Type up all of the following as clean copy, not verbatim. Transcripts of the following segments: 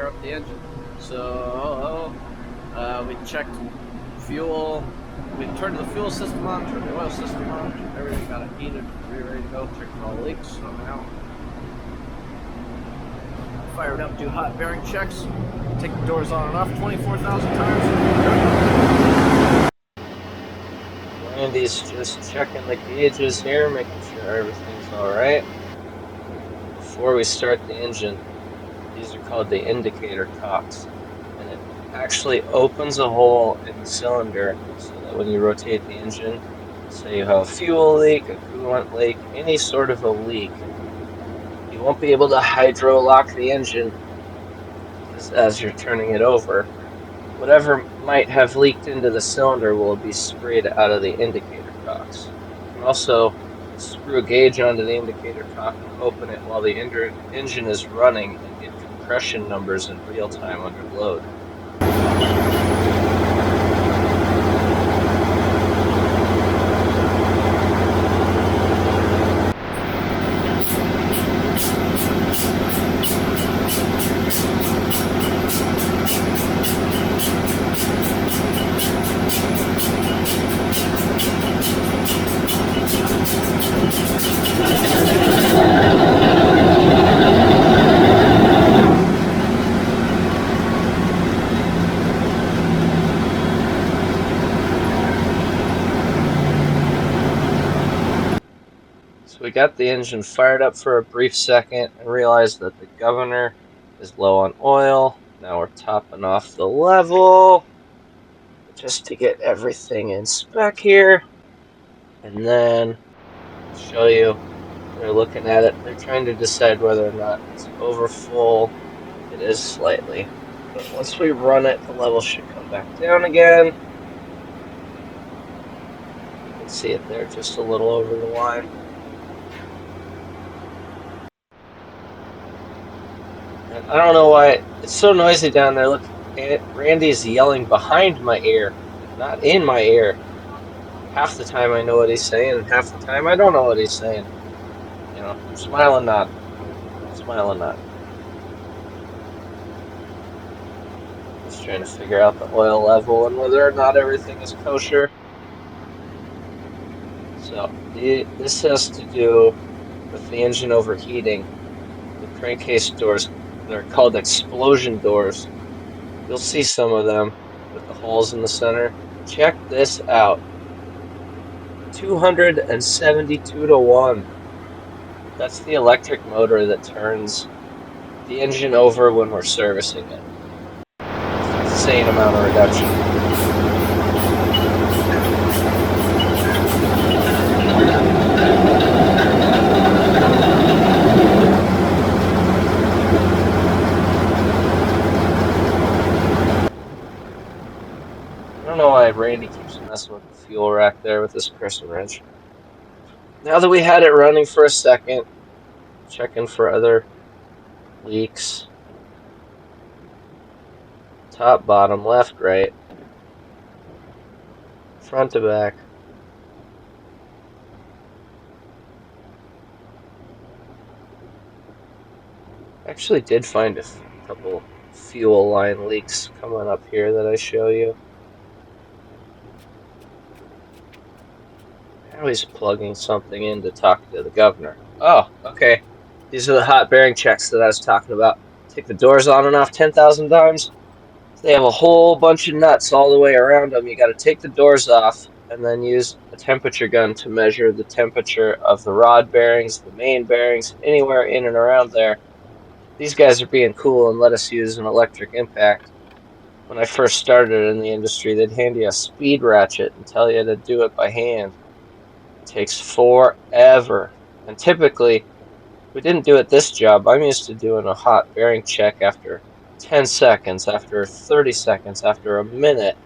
up the engine. So we checked fuel. We turned the fuel system on, turned the oil system on. Everything got it heated, ready to go. Checked all the leaks. So now fired up, do hot bearing checks. Take the doors on and off 24,000 times. Randy's just checking the gauges here, making sure everything's alright. Before we start the engine, these are called the indicator cocks, and it actually opens a hole in the cylinder so that when you rotate the engine, say you have a fuel leak, a coolant leak, any sort of a leak, you won't be able to hydro lock the engine as you're turning it over. Whatever might have leaked into the cylinder will be sprayed out of the indicator cocks. You can also screw a gauge onto the indicator cock and open it while the engine is running and get compression numbers in real time under load. So we got the engine fired up for a brief second and realized that the governor is low on oil. Now we're topping off the level just to get everything in spec here. And then I'll show you, they're looking at it. They're trying to decide whether or not it's over full. It is slightly. But once we run it, the level should come back down again. You can see it there just a little over the line. And I don't know why it's so noisy down there. Look, Randy's yelling behind my ear, not in my ear. Half the time I know what he's saying, and half the time I don't know what he's saying. You know, I'm smiling not. Smiling not. Just trying to figure out the oil level and whether or not everything is kosher. So this has to do with the engine overheating. The crankcase doors, they're called explosion doors. You'll see some of them with the holes in the center. Check this out. 272 to 1. That's the electric motor that turns the engine over when we're servicing it. Insane amount of reduction. I don't know why Randy keeps messing with the fuel rack there with this crescent wrench. Now that we had it running for a second, checking for other leaks. Top, bottom, left, right. Front to back. Actually did find a couple fuel line leaks coming up here that I show you. Now he's plugging something in to talk to the governor. Oh, okay. These are the hot bearing checks that I was talking about. Take the doors on and off 10,000 times. They have a whole bunch of nuts all the way around them. You got to take the doors off and then use a temperature gun to measure the temperature of the rod bearings, the main bearings, anywhere in and around there. These guys are being cool and let us use an electric impact. When I first started in the industry, they'd hand you a speed ratchet and tell you to do it by hand. It takes forever. And typically, we didn't do it this job. I'm used to doing a hot bearing check after 10 seconds, after 30 seconds, after a minute,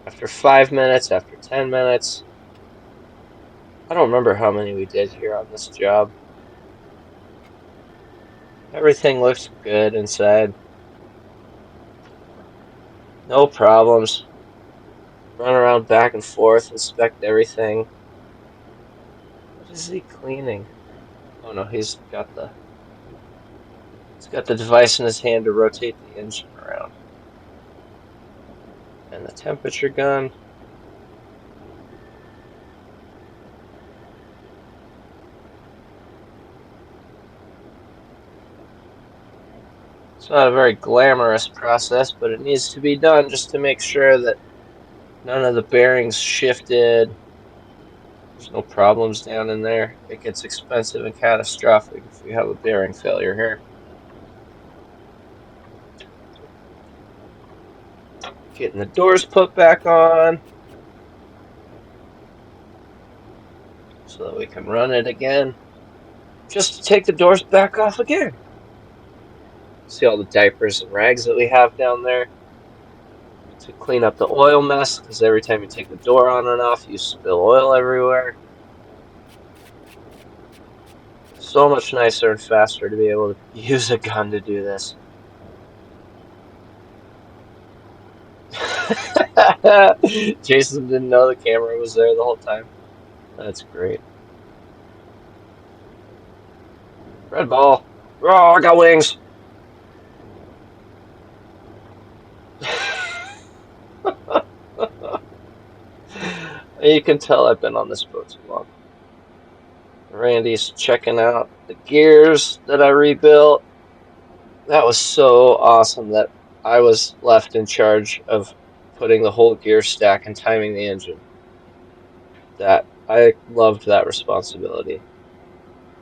after 5 minutes, after 10 minutes. I don't remember how many we did here on this job. Everything looks good inside. No problems. Run around back and forth, inspect everything. What is he cleaning? Oh no, he's got the He's got the device in his hand to rotate the engine around. And the temperature gun. It's not a very glamorous process, but it needs to be done just to make sure that none of the bearings shifted. There's no problems down in there. It gets expensive and catastrophic if we have a bearing failure here. Getting the doors put back on so that we can run it again. Just to take the doors back off again. See all the diapers and rags that we have down there to clean up the oil mess, because every time you take the door on and off, you spill oil everywhere. So much nicer and faster to be able to use a gun to do this. Jason didn't know the camera was there the whole time. That's great. Red ball. Oh, I got wings. You can tell I've been on this boat too long. Randy's checking out the gears that I rebuilt. That was so awesome that I was left in charge of putting the whole gear stack and timing the engine. That I loved that responsibility.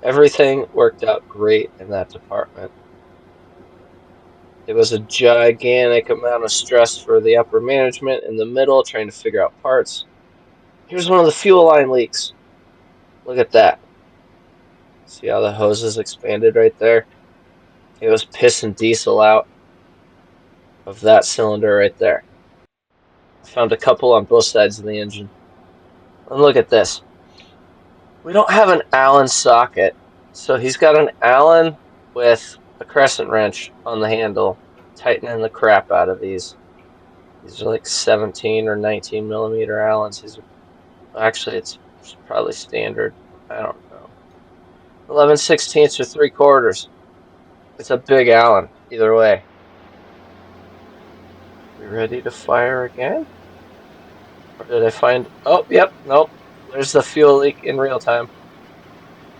Everything worked out great in that department. It was a gigantic amount of stress for the upper management in the middle trying to figure out parts. Here's one of the fuel line leaks. Look at that. See how the hoses expanded right there? It was pissing diesel out of that cylinder right there. I found a couple on both sides of the engine. And look at this. We don't have an Allen socket, so he's got an Allen with a crescent wrench on the handle, tightening the crap out of these. These are like 17 or 19 millimeter Allens. These are actually it's probably standard. I don't know. 11/16 or 3/4. It's a big Allen either way. We ready to fire again? Or did I find? Oh, yep, nope. There's the fuel leak in real time.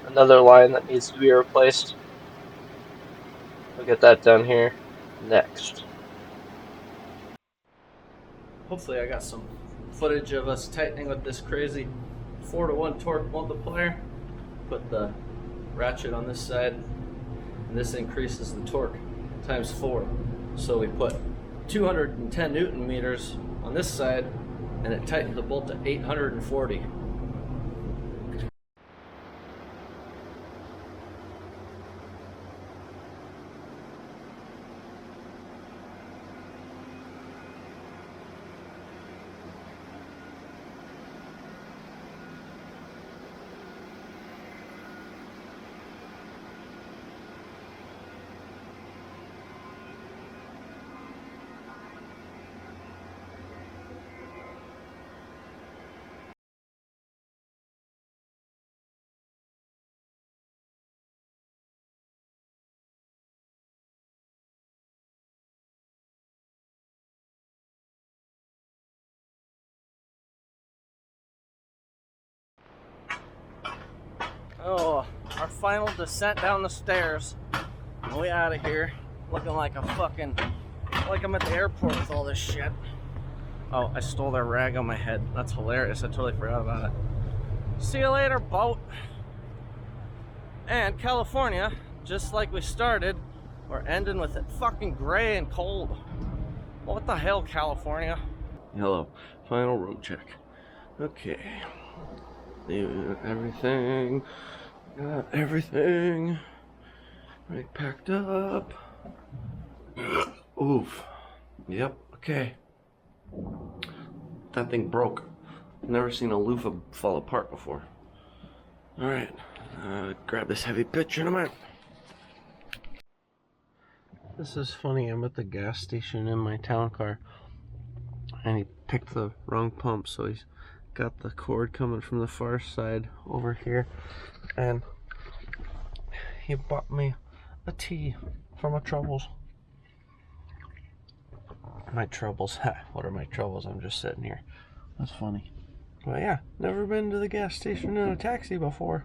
Another line that needs to be replaced. We'll get that done here next. Hopefully I got some footage of us tightening with this crazy 4-to-1 torque multiplier. Put the ratchet on this side, and this increases the torque times 4. So we put 210 Newton meters on this side, and it tightened the bolt to 840. Oh, our final descent down the stairs. We out of here. Looking like a fucking, like I'm at the airport with all this shit. Oh, I stole their rag on my head. That's hilarious. I totally forgot about it. See you later, boat. And California, just like we started, we're ending with it fucking gray and cold. What the hell, California? Hello. Final room check. Okay. Everything. Got everything. Right, packed up. Oof. Yep, okay. That thing broke. Never seen a loofah fall apart before. Alright. Grab this heavy pitcher in a minute. This is funny. I'm at the gas station in my town car. And he picked the wrong pump, so he's got the cord coming from the far side over here, and he bought me a tea for my troubles. My troubles. Ha, what are my troubles? I'm just sitting here. That's funny. But yeah, never been to the gas station in a taxi before.